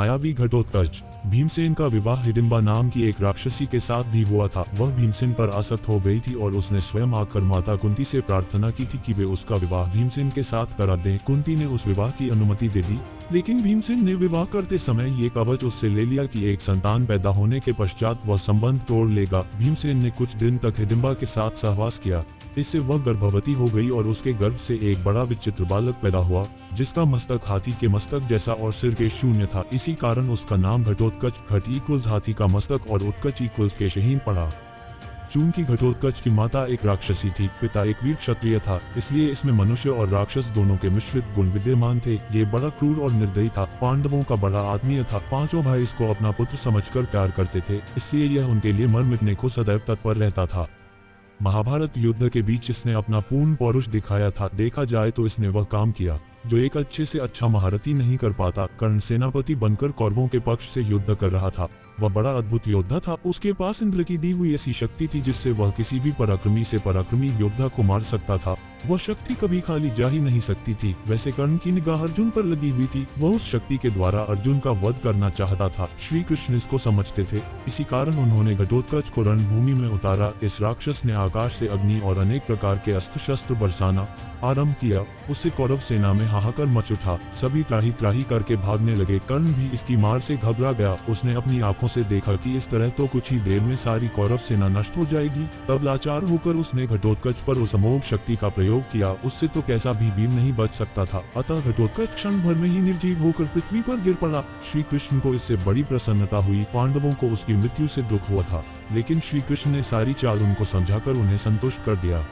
मायावी घटोत्कच। भीमसेन का विवाह हिडिंबा नाम की एक राक्षसी के साथ भी हुआ था। वह भीमसेन पर आसक्त हो गई थी और उसने स्वयं आकर माता कुंती से प्रार्थना की थी कि वे उसका विवाह भीमसेन के साथ करा दें। कुंती ने उस विवाह की अनुमति दे दी, लेकिन भीमसेन ने विवाह करते समय ये कवच उससे ले लिया कि एक संतान पैदा होने के पश्चात वह संबंध तोड़ लेगा। भीमसेन ने कुछ दिन तक हिडिंबा के साथ सहवास किया। इससे वह गर्भवती हो गई और उसके गर्भ से एक बड़ा विचित्र बालक पैदा हुआ, जिसका मस्तक हाथी के मस्तक जैसा और सिर के शून्य था। इसी कारण उसका नाम घटोत्कच, घट इक्वल्स हाथी का मस्तक और उत्कच इक्वल्स केशहीन पड़ा। चूंकि घटोत्कच की माता एक राक्षसी थी, पिता एक वीर क्षत्रिय था, इसलिए इसमें मनुष्य और राक्षस दोनों के मिश्रित गुण विद्यमान थे। ये बड़ा क्रूर और निर्दयी था। पांडवों का बड़ा आत्मीय था। पांचों भाई इसको अपना पुत्र समझकर प्यार करते थे, इसलिए यह उनके लिए मर मिटने को सदैव तत्पर रहता था। महाभारत युद्ध के बीच इसने अपना पूर्ण पौरुष दिखाया था। देखा जाए तो इसने वह काम किया जो एक अच्छे से अच्छा महारथी नहीं कर पाता। कर्ण सेनापति बनकर कौरवों के पक्ष से युद्ध कर रहा था। वह बड़ा अद्भुत योद्धा था। उसके पास इंद्र की दी हुई ऐसी शक्ति थी जिससे वह किसी भी पराक्रमी से पराक्रमी योद्धा को मार सकता था। वह शक्ति कभी खाली जा ही नहीं सकती थी। वैसे कर्ण की निगाह अर्जुन पर लगी हुई थी। वह उस शक्ति के द्वारा अर्जुन का वध करना चाहता था। श्री कृष्ण इसको समझते थे, इसी कारण उन्होंने घटोत्कच को रणभूमि में उतारा। इस राक्षस ने आकाश से अग्नि और अनेक प्रकार के अस्त्र शस्त्र बरसाना आरंभ किया। उससे कौरव सेना में हाहाकार मच उठा। सभी त्राही त्राही करके भागने लगे। कर्ण भी इसकी मार से घबरा गया। उसने अपनी आंखों से देखा कि इस तरह तो कुछ ही देर में सारी कौरव सेना नष्ट हो जाएगी। तब लाचार होकर उसने घटोत्कच पर उस अमोघ शक्ति का प्रयोग किया। उससे तो कैसा भी वीर नहीं बच सकता था। अतः घटोत्कच क्षण भर में ही निर्जीव होकर पृथ्वी पर गिर पड़ा। श्री कृष्ण को इससे बड़ी प्रसन्नता हुई। पांडवों को उसकी मृत्यु से दुख हुआ था, लेकिन श्री कृष्ण ने सारी चाल उनको समझाकर उन्हें संतुष्ट कर दिया।